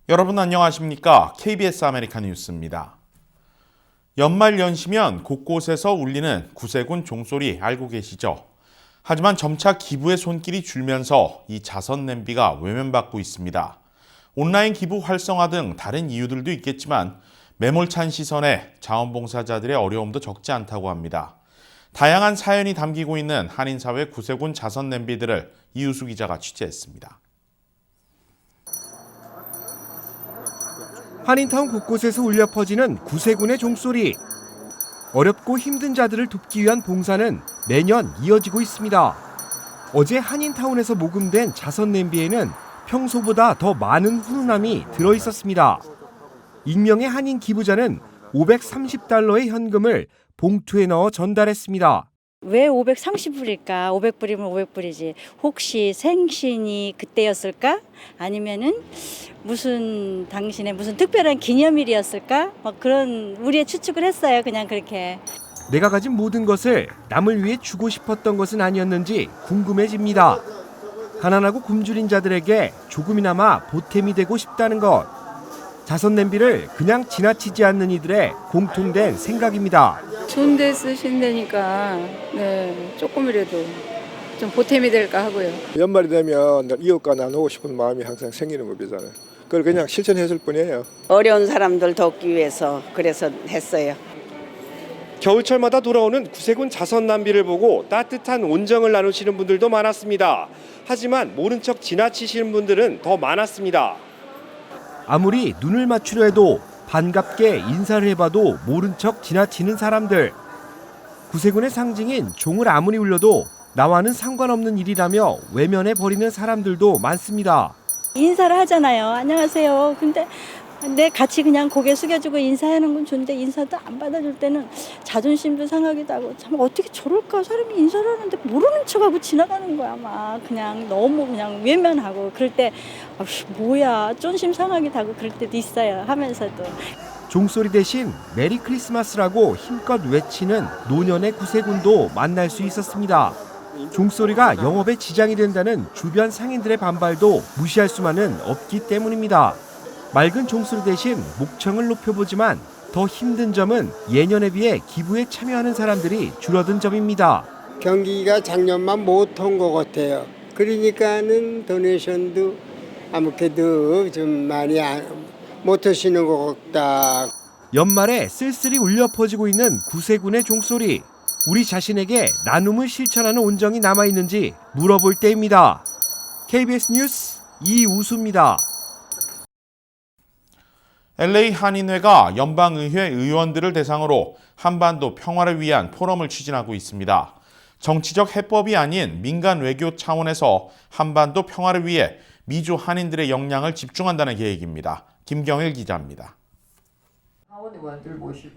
여러분 안녕하십니까? KBS 아메리카 뉴스입니다. 연말 연시면 곳곳에서 울리는 구세군 종소리 알고 계시죠? 하지만 점차 기부의 손길이 줄면서 이 자선 냄비가 외면받고 있습니다. 온라인 기부 활성화 등 다른 이유들도 있겠지만 매몰찬 시선에 자원봉사자들의 어려움도 적지 않다고 합니다. 다양한 사연이 담기고 있는 한인사회 구세군 자선 냄비들을 이우수 기자가 취재했습니다. 한인타운 곳곳에서 울려 퍼지는 구세군의 종소리. 어렵고 힘든 자들을 돕기 위한 봉사는 매년 이어지고 있습니다. 어제 한인타운에서 모금된 자선 냄비에는 평소보다 더 많은 훈훈함이 들어있었습니다. 익명의 한인 기부자는 530달러의 현금을 봉투에 넣어 전달했습니다. 왜 530불일까? 500불이면 500불이지. 혹시 생신이 그때였을까? 아니면은 당신의 무슨 특별한 기념일이었을까? 그런 우리의 추측을 했어요. 그냥 그렇게. 내가 가진 모든 것을 남을 위해 주고 싶었던 것은 아니었는지 궁금해집니다. 가난하고 굶주린 자들에게 조금이나마 보탬이 되고 싶다는 것. 자선 냄비를 그냥 지나치지 않는 이들의 공통된 생각입니다. 좋은 데 쓰신다니까 조금이라도 좀 보탬이 될까 하고요. 연말이 되면 이웃과 나누고 싶은 마음이 항상 생기는 법이잖아요. 그걸 그냥 실천했을 뿐이에요. 어려운 사람들 돕기 위해서 그래서 했어요. 겨울철마다 돌아오는 구세군 자선 남비를 보고 따뜻한 온정을 나누시는 분들도 많았습니다. 하지만 모른 척 지나치시는 분들은 더 많았습니다. 아무리 눈을 맞추려 해도 반갑게 인사를 해봐도 모른 척 지나치는 사람들. 구세군의 상징인 종을 아무리 울려도 나와는 상관없는 일이라며 외면해버리는 사람들도 많습니다. 인사를 하잖아요. 안녕하세요. 근데 내 같이 그냥 고개 숙여주고 인사하는 건 좋은데 인사도 안 받아줄 때는 자존심도 상하기도 하고 참 어떻게 저럴까? 사람이 인사를 하는데 모르는 척하고 지나가는 거야. 막 그냥 너무 그냥 외면하고 그럴 때 뭐야 쫀심 상하기도 하고 그럴 때도 있어요. 하면서도. 종소리 대신 메리 크리스마스라고 힘껏 외치는 노년의 구세군도 만날 수 있었습니다. 종소리가 영업에 지장이 된다는 주변 상인들의 반발도 무시할 수만은 없기 때문입니다. 맑은 종소리 대신 목청을 높여보지만 더 힘든 점은 예년에 비해 기부에 참여하는 사람들이 줄어든 점입니다. 경기가 작년만 못한 것 같아요. 그러니까는 도네이션도 아무래도 좀 많이 못 하시는 것 같다. 연말에 쓸쓸히 울려 퍼지고 있는 구세군의 종소리. 우리 자신에게 나눔을 실천하는 온정이 남아있는지 물어볼 때입니다. KBS 뉴스 이우수입니다. LA 한인회가 연방의회 의원들을 대상으로 한반도 평화를 위한 포럼을 추진하고 있습니다. 정치적 해법이 아닌 민간 외교 차원에서 한반도 평화를 위해 미주 한인들의 역량을 집중한다는 계획입니다. 김경일 기자입니다.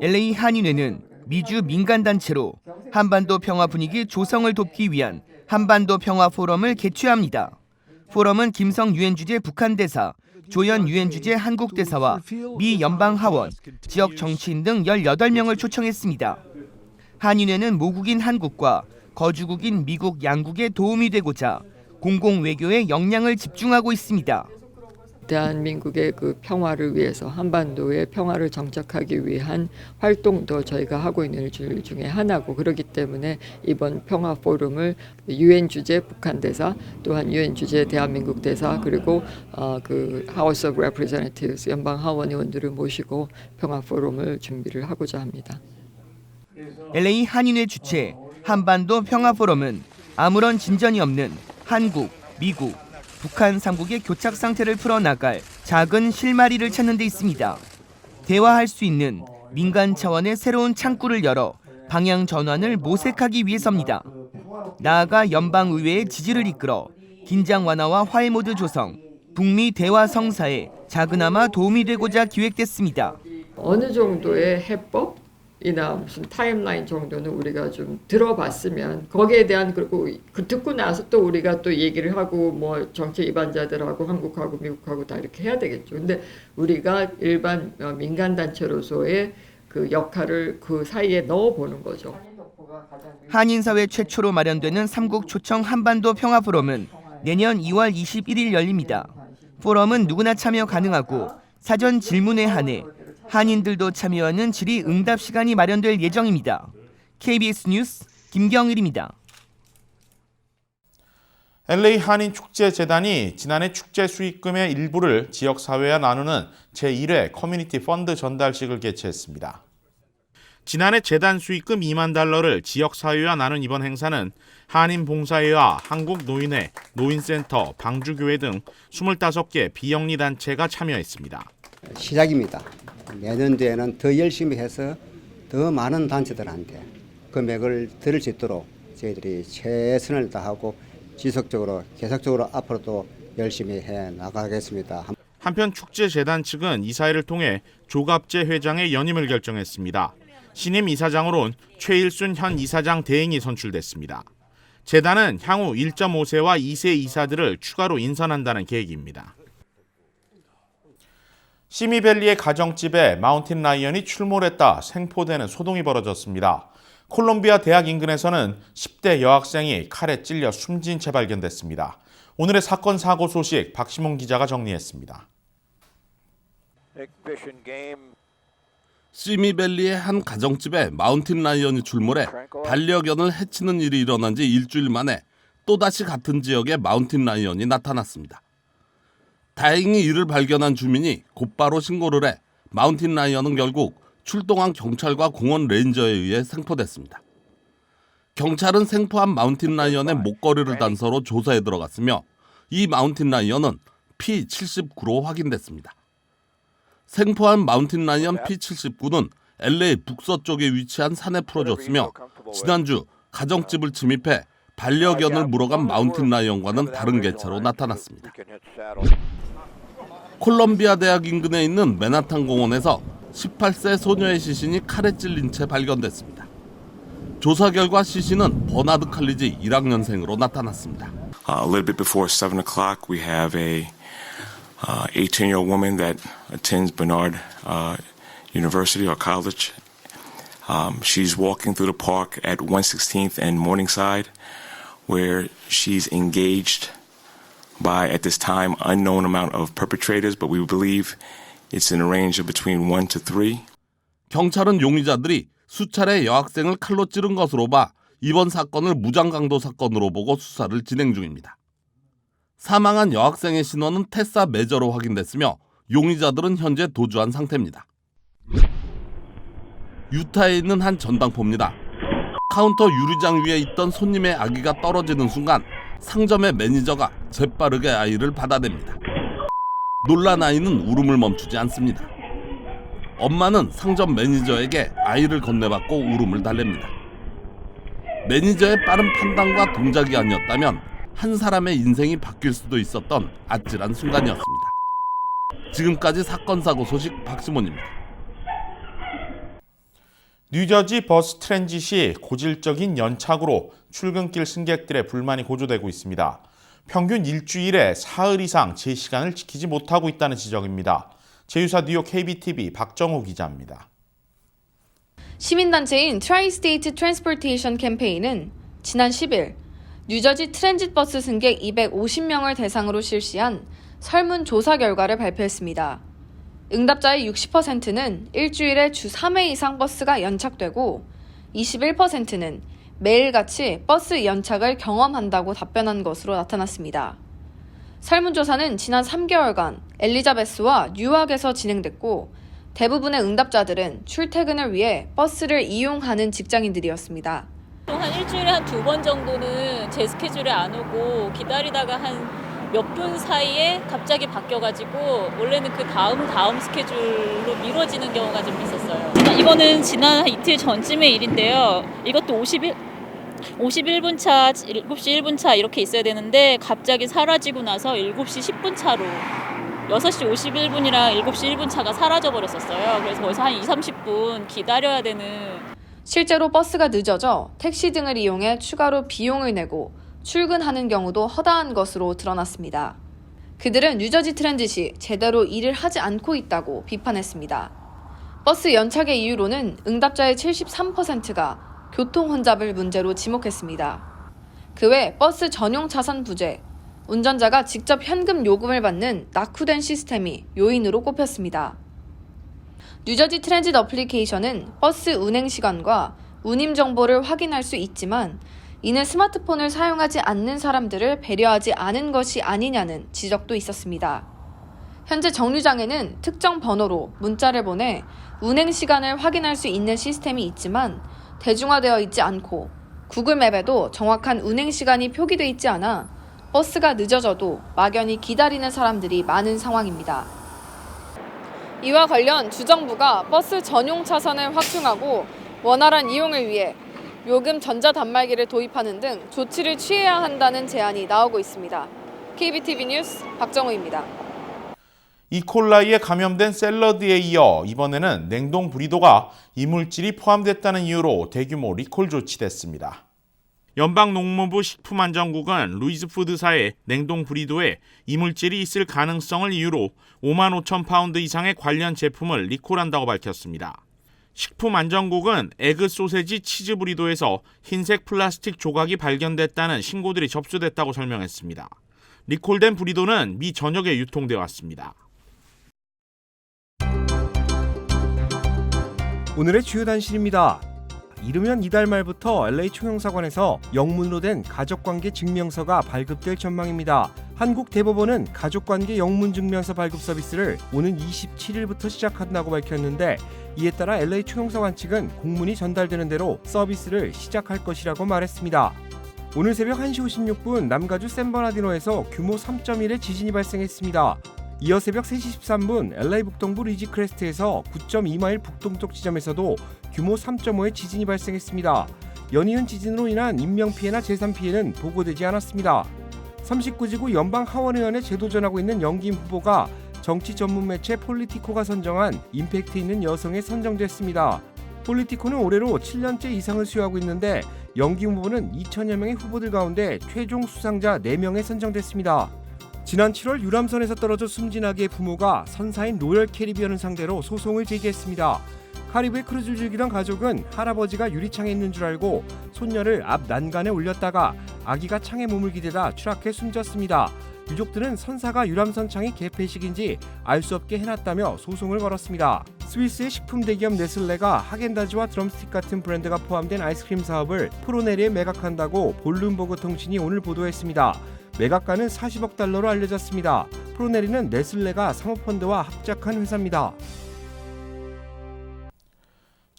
LA 한인회는 미주 민간단체로 한반도 평화 분위기 조성을 돕기 위한 한반도 평화 포럼을 개최합니다. 포럼은 김성 유엔 주재 북한 대사, 조연 유엔 주재 한국 대사와 미 연방 하원, 지역 정치인 등 18명을 초청했습니다. 한인회는 모국인 한국과 거주국인 미국 양국에 도움이 되고자 공공 외교에 역량을 집중하고 있습니다. 대한민국의 그 평화를 위해서 한반도의 평화를 정착하기 위한 활동도 저희가 하고 있는 일 중에 하나고 그렇기 때문에 이번 평화 포럼을 유엔 주재 북한 대사 또한 유엔 주재 대한민국 대사 그리고 그 House of Representatives 연방 하원 의원들을 모시고 평화 포럼을 준비를 하고자 합니다. LA 한인회 주최 한반도 평화 포럼은 아무런 진전이 없는 한국, 미국, 북한 3국의 교착 상태를 풀어나갈 작은 실마리를 찾는 데 있습니다. 대화할 수 있는 민간 차원의 새로운 창구를 열어 방향 전환을 모색하기 위해서입니다. 나아가 연방의회의 지지를 이끌어 긴장 완화와 화해 모드 조성, 북미 대화 성사에 작은아마 도움이 되고자 기획됐습니다. 어느 정도의 해법? 이나 무슨 타임라인 정도는 우리가 좀 들어봤으면 거기에 대한 그리고 그 듣고 나서 또 우리가 또 얘기를 하고 뭐 정치 이반자들하고 한국하고 미국하고 다 이렇게 해야 되겠죠. 근데 우리가 일반 민간 단체로서의 그 역할을 그 사이에 넣어보는 거죠. 한인사회 최초로 마련되는 3국 초청 한반도 평화 포럼은 내년 2월 21일 열립니다. 포럼은 누구나 참여 가능하고 사전 질문에 한해 한인들도 참여하는 질의응답 시간이 마련될 예정입니다. KBS 뉴스 김경일입니다. LA 한인축제재단이 지난해 축제 수익금의 일부를 지역사회와 나누는 제1회 커뮤니티 펀드 전달식을 개최했습니다. 지난해 재단 수익금 $20,000를 지역사회와 나눈 이번 행사는 한인봉사회와 한국노인회, 노인센터, 방주교회 등 25개 비영리 단체가 참여했습니다. 시작입니다. 내년도에는 더 열심히 해서 더 많은 단체들한테 금액을 드릴 수 있도록 저희들이 최선을 다하고 지속적으로 계속적으로 앞으로도 열심히 해 나가겠습니다. 한편 축제재단 측은 이사회를 통해 조갑재 회장의 연임을 결정했습니다. 신임 이사장으론 최일순 현 이사장 대행이 선출됐습니다. 재단은 향후 1.5세와 2세 이사들을 추가로 인선한다는 계획입니다. 시미밸리의 가정집에 마운틴 라이언이 출몰했다 생포되는 소동이 벌어졌습니다. 콜롬비아 대학 인근에서는 10대 여학생이 칼에 찔려 숨진 채 발견됐습니다. 오늘의 사건 사고 소식 박시몽 기자가 정리했습니다. 시미밸리의 한 가정집에 마운틴 라이언이 출몰해 반려견을 해치는 일이 일어난 지 일주일 만에 또다시 같은 지역에 마운틴 라이언이 나타났습니다. 다행히 이를 발견한 주민이 곧바로 신고를 해 마운틴 라이언은 결국 출동한 경찰과 공원 레인저에 의해 생포됐습니다. 경찰은 생포한 마운틴 라이언의 목걸이를 단서로 조사에 들어갔으며 이 마운틴 라이언은 P79로 확인됐습니다. 생포한 마운틴 라이언 P79는 LA 북서쪽에 위치한 산에 풀어졌으며 지난주 가정집을 침입해 반려견을 물어간 마운틴 라이언과는 다른 개체로 나타났습니다. 콜롬비아 대학 인근에 있는 맨하탄 공원에서 18세 소녀의 시신이 칼에 찔린 채 발견됐습니다. 조사 결과 시신은 버나드 칼리지 1학년생으로 나타났습니다. A little bit before 7 o'clock, we have a 18-year-old woman that attends Bernard University or college. She's walking through the park at 116th and Morningside, where she's engaged by, at this time, unknown amount of perpetrators, but we believe it's in a range of between 1 to 3. 경찰은 용의자들이 수차례 여학생을 칼로 찌른 것으로 봐 이번 사건을 무장강도 사건으로 보고 수사를 진행 중입니다. 사망한 여학생의 신원은 테사 메저로 확인됐으며 용의자들은 현재 도주한 상태입니다. 유타에 있는 한 전당포입니다. 카운터 유리장 위에 있던 손님의 아기가 떨어지는 순간 상점의 매니저가 재빠르게 아이를 받아냅니다. 놀란 아이는 울음을 멈추지 않습니다. 엄마는 상점 매니저에게 아이를 건네받고 울음을 달랩니다. 매니저의 빠른 판단과 동작이 아니었다면 한 사람의 인생이 바뀔 수도 있었던 아찔한 순간이었습니다. 지금까지 사건 사고 소식 박시몬입니다. 뉴저지 버스 트랜짓이 고질적인 연착으로 출근길 승객들의 불만이 고조되고 있습니다. 평균 일주일에 사흘 이상 제 시간을 지키지 못하고 있다는 지적입니다. 제휴사 뉴욕 KBTV 박정호 기자입니다. 시민단체인 트라이스테이트 트랜스포테이션 캠페인은 지난 10일 뉴저지 트랜짓 버스 승객 250명을 대상으로 실시한 설문조사 결과를 발표했습니다. 응답자의 60%는 일주일에 주 3회 이상 버스가 연착되고 21%는 매일같이 버스 연착을 경험한다고 답변한 것으로 나타났습니다. 설문조사는 지난 3개월간 엘리자베스와 뉴욕에서 진행됐고 대부분의 응답자들은 출퇴근을 위해 버스를 이용하는 직장인들이었습니다. 한 일주일에 한 2번 정도는 제 스케줄에 안 오고 기다리다가 한 몇 분 사이에 갑자기 바뀌어가지고 원래는 그 다음 스케줄로 미뤄지는 경우가 좀 있었어요. 이거는 지난 이틀 전쯤의 일인데요. 이것도 51분 차, 7시 1분 차 이렇게 있어야 되는데 갑자기 사라지고 나서 7시 10분 차로 6시 51분이랑 7시 1분 차가 사라져버렸었어요. 그래서 거기서 한 20-30분 기다려야 되는. 실제로 버스가 늦어져 택시 등을 이용해 추가로 비용을 내고 출근하는 경우도 허다한 것으로 드러났습니다. 그들은 뉴저지 트랜짓이 제대로 일을 하지 않고 있다고 비판했습니다. 버스 연착의 이유로는 응답자의 73%가 교통 혼잡을 문제로 지목했습니다. 그 외 버스 전용 차선 부재, 운전자가 직접 현금 요금을 받는 낙후된 시스템이 요인으로 꼽혔습니다. 뉴저지 트랜짓 어플리케이션은 버스 운행 시간과 운임 정보를 확인할 수 있지만 이는 스마트폰을 사용하지 않는 사람들을 배려하지 않은 것이 아니냐는 지적도 있었습니다. 현재 정류장에는 특정 번호로 문자를 보내 운행 시간을 확인할 수 있는 시스템이 있지만 대중화되어 있지 않고 구글맵에도 정확한 운행 시간이 표기돼 있지 않아 버스가 늦어져도 막연히 기다리는 사람들이 많은 상황입니다. 이와 관련 주정부가 버스 전용 차선을 확충하고 원활한 이용을 위해 요금 전자단말기를 도입하는 등 조치를 취해야 한다는 제안이 나오고 있습니다. KBTV 뉴스 박정우입니다. 이콜라이에 감염된 샐러드에 이어 이번에는 냉동 브리도가 이물질이 포함됐다는 이유로 대규모 리콜 조치됐습니다. 연방농무부 식품안전국은 루이즈 푸드사의 냉동 브리도에 이물질이 있을 가능성을 이유로 5만 5천 파운드 이상의 관련 제품을 리콜한다고 밝혔습니다. 식품안전국은 에그 소세지 치즈 브리도에서 흰색 플라스틱 조각이 발견됐다는 신고들이 접수됐다고 설명했습니다. 리콜된 브리도는 미 전역에 유통되어 왔습니다. 오늘의 주요 단신입니다. 이르면 이달 말부터 LA 총영사관에서 영문으로 된 가족관계 증명서가 발급될 전망입니다. 한국 대법원은 가족관계 영문증명서 발급 서비스를 오는 27일부터 시작한다고 밝혔는데 이에 따라 LA 총영사관 측은 공문이 전달되는 대로 서비스를 시작할 것이라고 말했습니다. 오늘 새벽 1시 56분 남가주 샌버나디노에서 규모 3.1의 지진이 발생했습니다. 이어 새벽 3시 13분 LA 북동부 리지크레스트에서 9.2마일 북동쪽 지점에서도 규모 3.5의 지진이 발생했습니다. 연이은 지진으로 인한 인명피해나 재산피해는 보고되지 않았습니다. 39지구 연방 하원의원에 재도전하고 있는 영김 후보가 정치 전문 매체 폴리티코가 선정한 임팩트 있는 여성에 선정됐습니다. 폴리티코는 올해로 7년째 이상을 수여하고 있는데 영김 후보는 2천여 명의 후보들 가운데 최종 수상자 4명에 선정됐습니다. 지난 7월 유람선에서 떨어져 숨진 아기의 부모가 선사인 로열 캐리비언을 상대로 소송을 제기했습니다. 카리브해 크루즈를 즐기던 가족은 할아버지가 유리창에 있는 줄 알고 손녀를 앞 난간에 올렸다가 아기가 창에 몸을 기대다 추락해 숨졌습니다. 유족들은 선사가 유람선 창이 개폐식인지 알 수 없게 해놨다며 소송을 걸었습니다. 스위스의 식품 대기업 네슬레가 하겐다즈와 드럼스틱 같은 브랜드가 포함된 아이스크림 사업을 프로네리에 매각한다고 볼룸버그 통신이 오늘 보도했습니다. 매각가는 40억 달러로 알려졌습니다. 프로네리는 네슬레가 사모펀드와 합작한 회사입니다.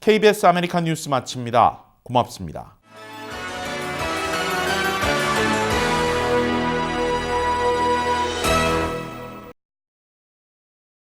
KBS 아메리칸 뉴스 마칩니다. 고맙습니다.